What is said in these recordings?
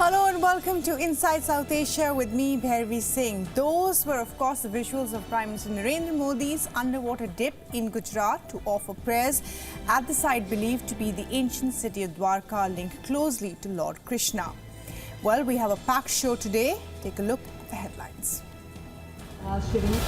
Hello and welcome to Inside South Asia with me, Bhairavi Singh. Those were, of course, the visuals of Prime Minister Narendra Modi's underwater dip in Gujarat to offer prayers at the site believed to be the ancient city of Dwarka, linked closely to Lord Krishna. Well, we have a packed show today. Take a look at the headlines. Nawaz Sharif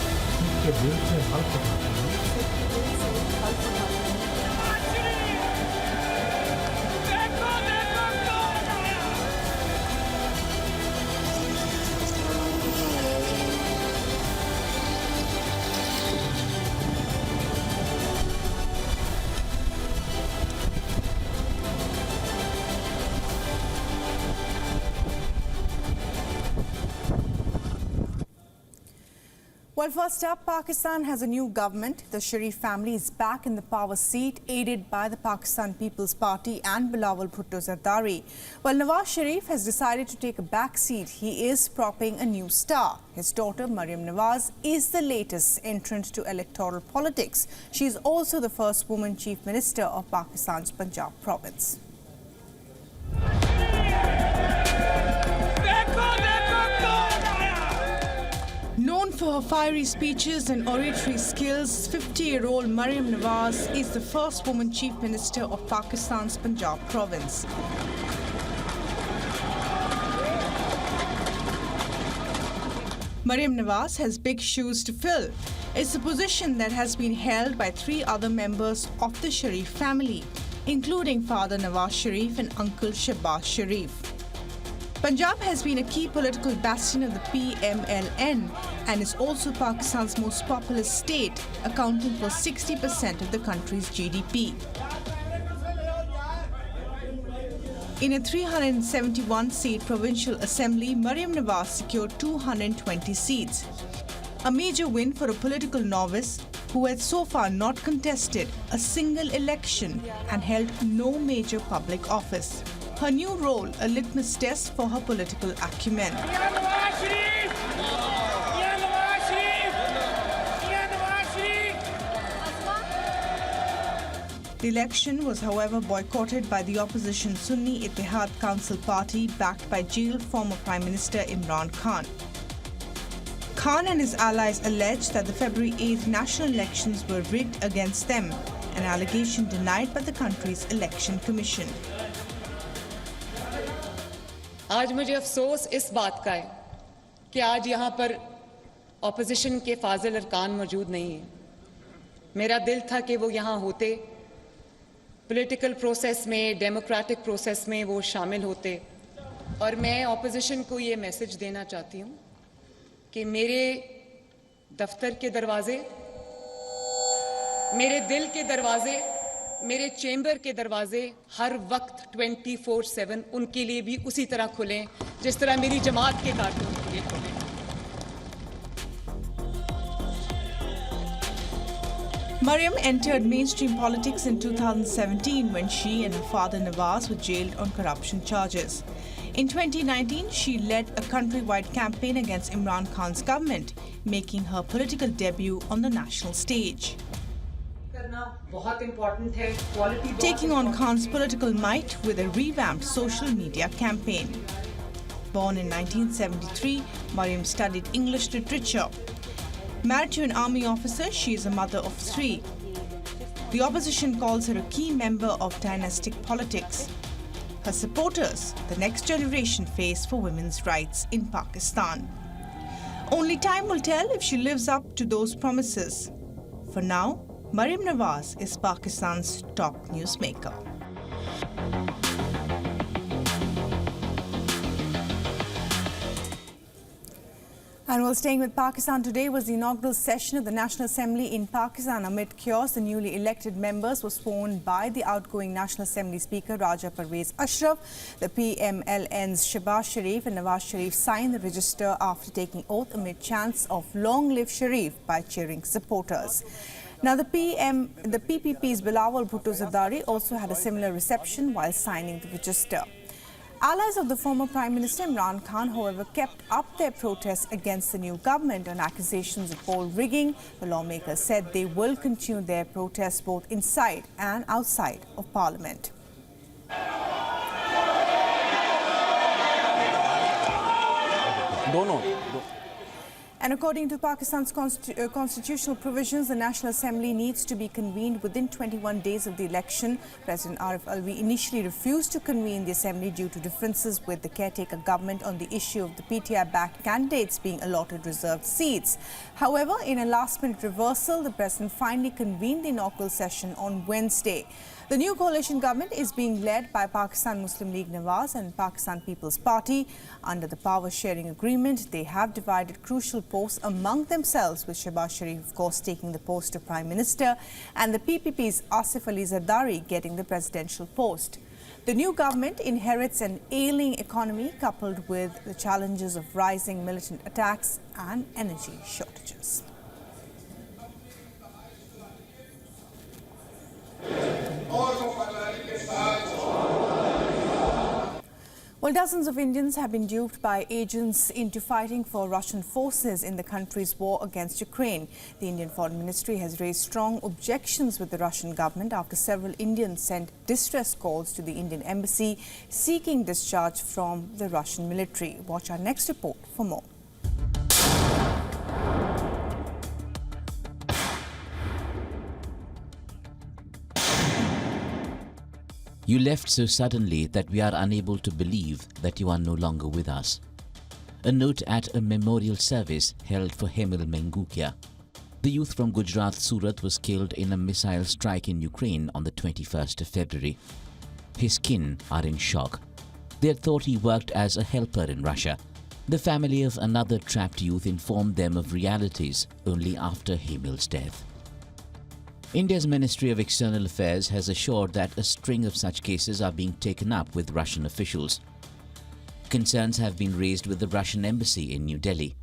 Well, first up, Pakistan has a new government. The Sharif family is back in the power seat, aided by the Pakistan People's Party and Bilawal Bhutto Zardari. Well, Nawaz Sharif has decided to take a back seat. He is propping a new star. His daughter, Maryam Nawaz, is the latest entrant to electoral politics. She is also the first woman chief minister of Pakistan's Punjab province. Known for her fiery speeches and oratory skills, 50-year-old Mariyam Nawaz is the first woman chief minister of Pakistan's Punjab province. Maryam Nawaz has big shoes to fill. It's a position that has been held by 3 other members of the Sharif family, including father Nawaz Sharif and uncle Shahbaz Sharif. Punjab has been a key political bastion of the PMLN and is also Pakistan's most populous state, accounting for 60% of the country's GDP. In a 371-seat provincial assembly, Maryam Nawaz secured 220 seats, a major win for a political novice who had so far not contested a single election and held no major public office. Her new role, a litmus test for her political acumen. The election was, however, boycotted by the opposition Sunni Ittihad Council party backed by jailed former Prime Minister Imran Khan. Khan and his allies alleged that the February 8th national elections were rigged against them, an allegation denied by the country's election commission. आज मुझे अफसोस इस बात का है कि आज यहाँ पर ऑपोजिशन के फाजिल अरकान मौजूद नहीं हैं। मेरा दिल था कि वो यहाँ होते, पॉलिटिकल प्रोसेस में, डेमोक्रेटिक प्रोसेस में वो शामिल होते, और मैं ऑपोजिशन को ये मैसेज देना चाहती हूँ कि मेरे दफ्तर के दरवाजे, मेरे दिल के दरवाजे, मेरे चैम्बर के दरवाजे हर वक्त 24/7 उनके लिए भी उसी तरह खुलें जिस तरह मेरी जमात के कारकुन के लिए खुलें। Maryam entered mainstream politics in 2017 when she and her father Nawaz were jailed on corruption charges. In 2019, she led a countrywide campaign against Imran Khan's government, making her political debut on the national stage. Taking on Khan's political might with a revamped social media campaign. Born in 1973, Maryam studied English literature. Married to an army officer, she is a mother of 3. The opposition calls her a key member of dynastic politics. Her supporters, the next generation, face for women's rights in Pakistan. Only time will tell if she lives up to those promises. For now, Maryam Nawaz is Pakistan's top newsmaker. And while staying with Pakistan, today was the inaugural session of the National Assembly in Pakistan. Amid chaos, the newly elected members were sworn by the outgoing National Assembly Speaker Raja Parvez Ashraf. The PMLN's Shahbaz Sharif and Nawaz Sharif signed the register after taking oath amid chants of "Long live Sharif" by cheering supporters. Now, the PPP's Bilawal Bhutto Zardari also had a similar reception while signing the register. Allies of the former Prime Minister Imran Khan, however, kept up their protests against the new government on accusations of poll rigging. The lawmakers said they will continue their protests both inside and outside of Parliament. दोनों And according to Pakistan's constitutional provisions, the National Assembly needs to be convened within 21 days of the election. President Arif Alvi initially refused to convene the assembly due to differences with the caretaker government on the issue of the PTI-backed candidates being allotted reserved seats. However, in a last-minute reversal, the president finally convened the inaugural session on Wednesday. The new coalition government is being led by Pakistan Muslim League Nawaz and Pakistan People's Party. Under the power-sharing agreement, they have divided crucial posts among themselves, with Shehbaz Sharif, of course, taking the post of Prime Minister and the PPP's Asif Ali Zardari getting the presidential post. The new government inherits an ailing economy coupled with the challenges of rising militant attacks and energy shortages. Well, dozens of Indians have been duped by agents into fighting for Russian forces in the country's war against Ukraine. The Indian Foreign Ministry has raised strong objections with the Russian government after several Indians sent distress calls to the Indian embassy seeking discharge from the Russian military. Watch our next report for more. You left so suddenly that we are unable to believe that you are no longer with us. A note at a memorial service held for Hemil Mengukia. The youth from Gujarat, Surat, was killed in a missile strike in Ukraine on the 21st of February. His kin are in shock. They had thought he worked as a helper in Russia. The family of another trapped youth informed them of realities only after Hemil's death. India's Ministry of External Affairs has assured that a string of such cases are being taken up with Russian officials. Concerns have been raised with the Russian embassy in New Delhi.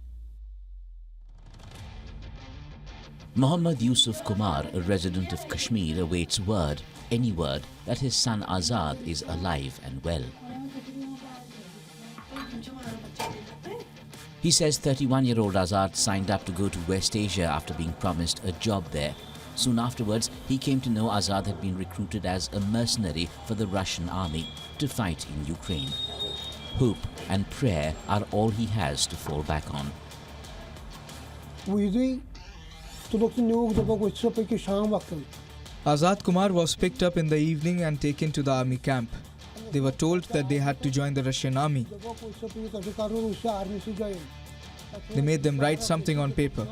Mohammad Yusuf Kumar, a resident of Kashmir, awaits word, any word, that his son Azad is alive and well. He says 31-year-old Azad signed up to go to West Asia after being promised a job there. Soon afterwards, he came to know Azad had been recruited as a mercenary for the Russian army to fight in Ukraine. Hope and prayer are all he has to fall back on. Azad Kumar was picked up in the evening and taken to the army camp. They were told that they had to join the Russian army. They made them write something on paper,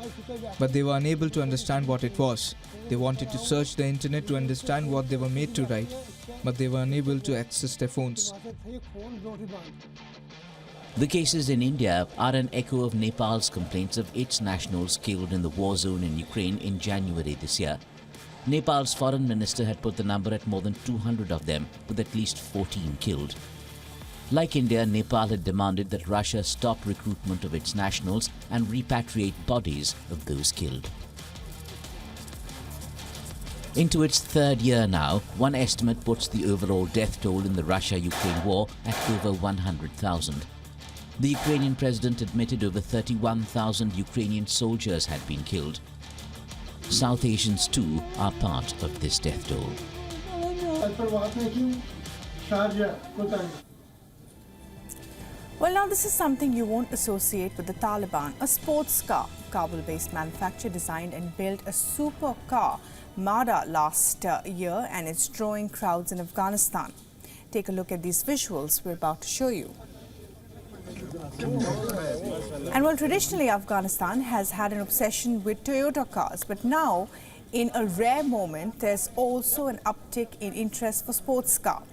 but they were unable to understand what it was. They wanted to search the internet to understand what they were made to write, but they were unable to access their phones. The cases in India are an echo of Nepal's complaints of its nationals killed in the war zone in Ukraine in January this year. Nepal's foreign minister had put the number at more than 200 of them, with at least 14 killed. Like India, Nepal had demanded that Russia stop recruitment of its nationals and repatriate bodies of those killed. Into its third year now, one estimate puts the overall death toll in the Russia-Ukraine war at over 100,000. The Ukrainian president admitted over 31,000 Ukrainian soldiers had been killed. South Asians too are part of this death toll. Well, now this is something you won't associate with the Taliban. A sports car, Kabul-based manufacturer, designed and built a supercar Mada last year, and it's drawing crowds in Afghanistan. Take a look at these visuals we're about to show you. And well, traditionally Afghanistan has had an obsession with Toyota cars, but now, in a rare moment, there's also an uptick in interest for sports cars.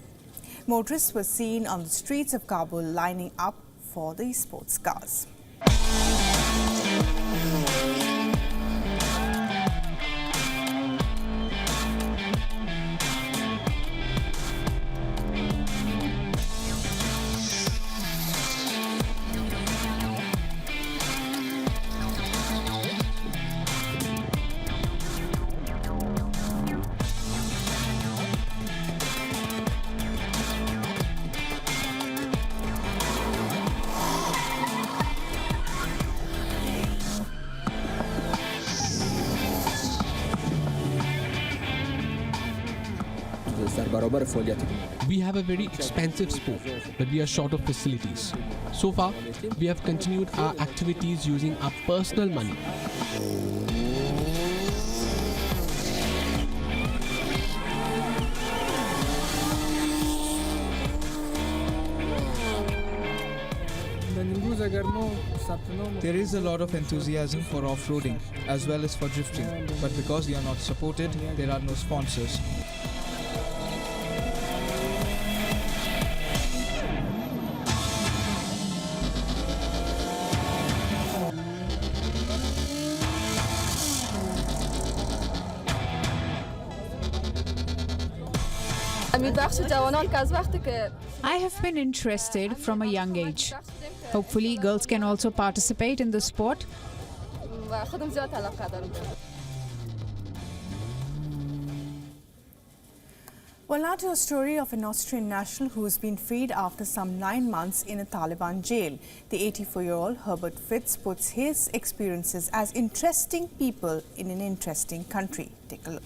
Motorists were seen on the streets of Kabul lining up for these sports cars. We have a very expensive sport, but we are short of facilities. So far, we have continued our activities using our personal money. There is a lot of enthusiasm for off-roading as well as for drifting, but because they are not supported, there are no sponsors. I have been interested from a young age. Hopefully, girls can also participate in the sport. Well, now to a story of an Austrian national who has been freed after some 9 months in a Taliban jail. The 84-year-old Herbert Fritz puts his experiences as interesting people in an interesting country. Take a look.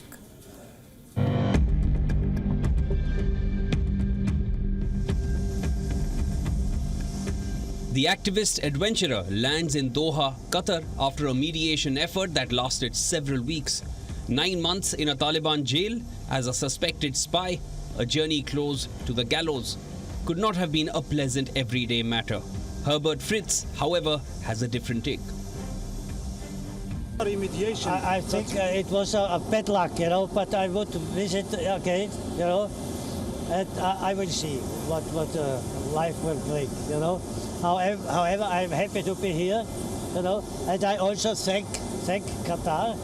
The activist adventurer lands in Doha, Qatar after a mediation effort that lasted several weeks. 9 months in a Taliban jail as a suspected spy, a journey close to the gallows. Could not have been a pleasant everyday matter. Herbert Fritz, however, has a different take. I think it was a bad luck, but I would visit again, and I will see what life will bring, However, I'm happy to be here, and I also thank Qatar.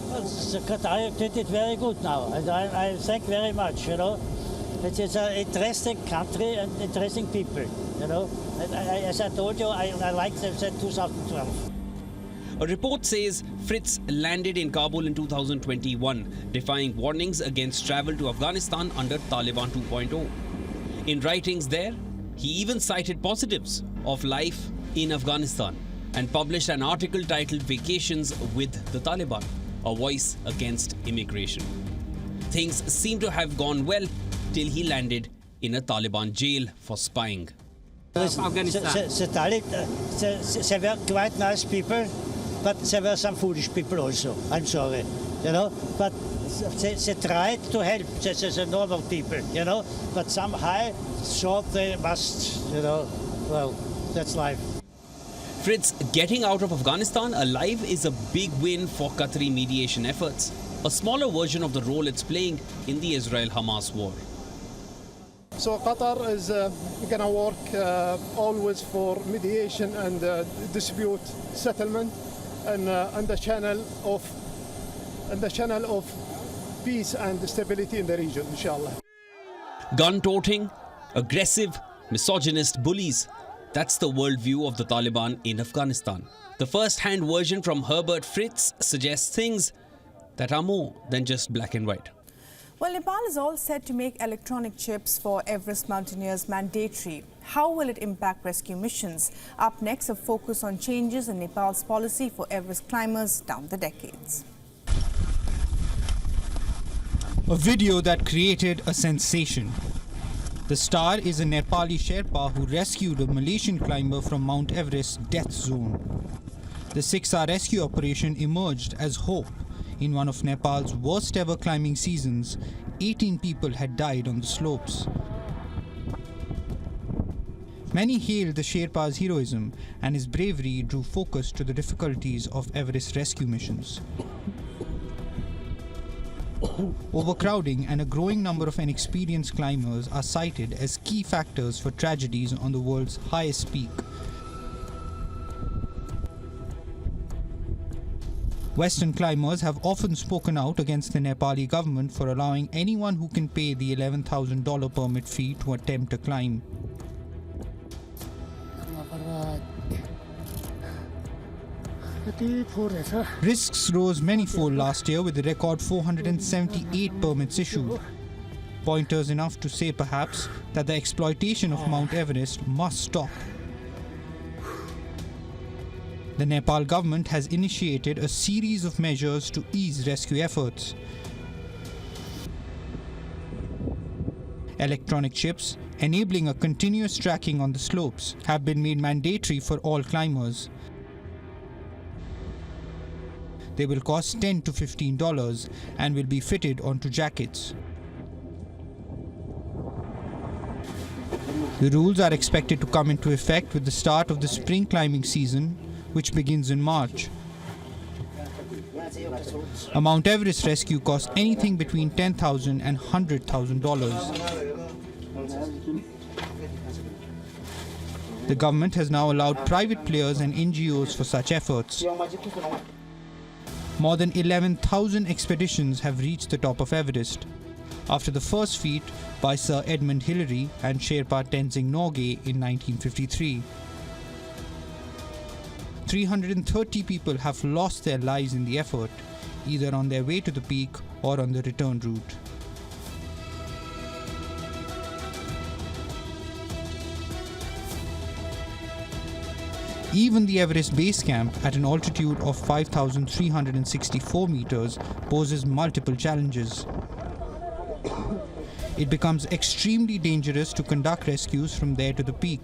Qatar did it very good now, and I thank very much, It is an interesting country and interesting people, And as I told you, I like them since 2012. A report says Fritz landed in Kabul in 2021, defying warnings against travel to Afghanistan under Taliban 2.0. In writings there, he even cited positives of life in Afghanistan and published an article titled Vacations with the Taliban, a voice against immigration. Things seem to have gone well till he landed in a Taliban jail for spying. Afghanistan. They were quite nice people, but there were some foolish people also. I'm sorry, but they tried to help. This is a normal people, but somehow thought they must, well, that's life. Fritz getting out of Afghanistan alive is a big win for Qatari mediation efforts, a smaller version of the role it's playing in the Israel-Hamas war. So Qatar is going to work always for mediation and dispute settlement and the channel of peace and stability in the region, inshallah. Gun-toting, aggressive, misogynist bullies. That's the worldview of the Taliban in Afghanistan. The first-hand version from Herbert Fritz suggests things that are more than just black and white. Well, Nepal is all set to make electronic chips for Everest mountaineers mandatory. How will it impact rescue missions? Up next, a focus on changes in Nepal's policy for Everest climbers down the decades. A video that created a sensation. The star is a Nepali Sherpa who rescued a Malaysian climber from Mount Everest's death zone. The 6-hour rescue operation emerged as hope. In one of Nepal's worst ever climbing seasons, 18 people had died on the slopes. Many hailed the Sherpa's heroism, and his bravery drew focus to the difficulties of Everest rescue missions. Overcrowding and a growing number of inexperienced climbers are cited as key factors for tragedies on the world's highest peak. Western climbers have often spoken out against the Nepali government for allowing anyone who can pay the $11,000 permit fee to attempt a climb. Risks rose manyfold last year with a record 478 permits issued. Pointers enough to say perhaps that the exploitation of Mount Everest must stop. The Nepal government has initiated a series of measures to ease rescue efforts. Electronic chips, enabling a continuous tracking on the slopes, have been made mandatory for all climbers. They will cost $10 to $15 and will be fitted onto jackets. The rules are expected to come into effect with the start of the spring climbing season, which begins in March. A Mount Everest rescue costs anything between $10,000 and $100,000. The government has now allowed private players and NGOs for such efforts. More than 11,000 expeditions have reached the top of Everest. After the first feat by Sir Edmund Hillary and Sherpa Tenzing Norgay in 1953. 330 people have lost their lives in the effort, either on their way to the peak or on the return route. Even the Everest base camp at an altitude of 5,364 meters poses multiple challenges. It becomes extremely dangerous to conduct rescues from there to the peak,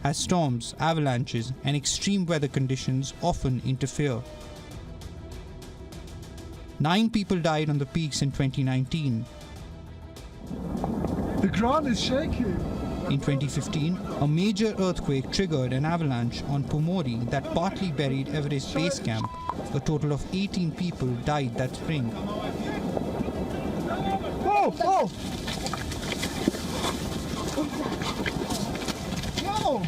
as storms, avalanches, and extreme weather conditions often interfere. 9 people died on the peaks in 2019. The ground is shaking. In 2015, a major earthquake triggered an avalanche on Pumori that partly buried Everest Base Camp. A total of 18 people died that spring. Oh! Oh! No!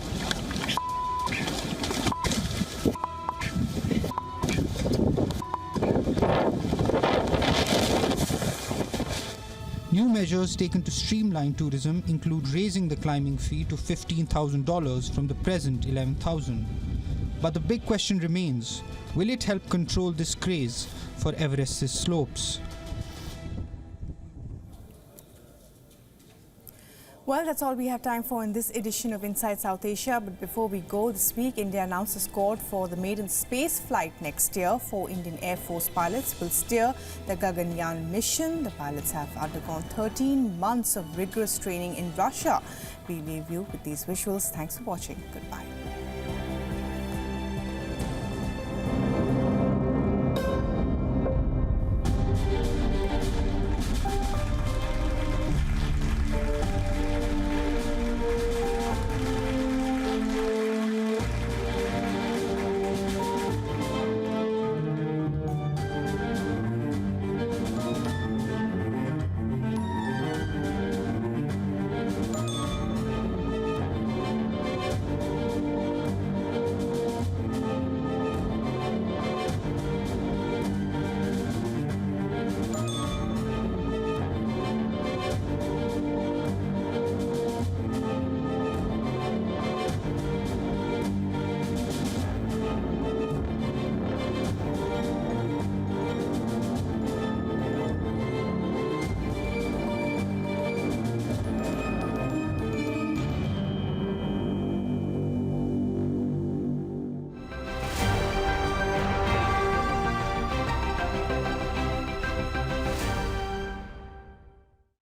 New measures taken to streamline tourism include raising the climbing fee to $15,000 from the present $11,000. But the big question remains, will it help control this craze for Everest's slopes? Well, that's all we have time for in this edition of Inside South Asia. But before we go, this week, India announced a squad for the maiden space flight next year. 4 Indian Air Force pilots will steer the Gaganyaan mission. The pilots have undergone 13 months of rigorous training in Russia. We leave you with these visuals. Thanks for watching. Goodbye.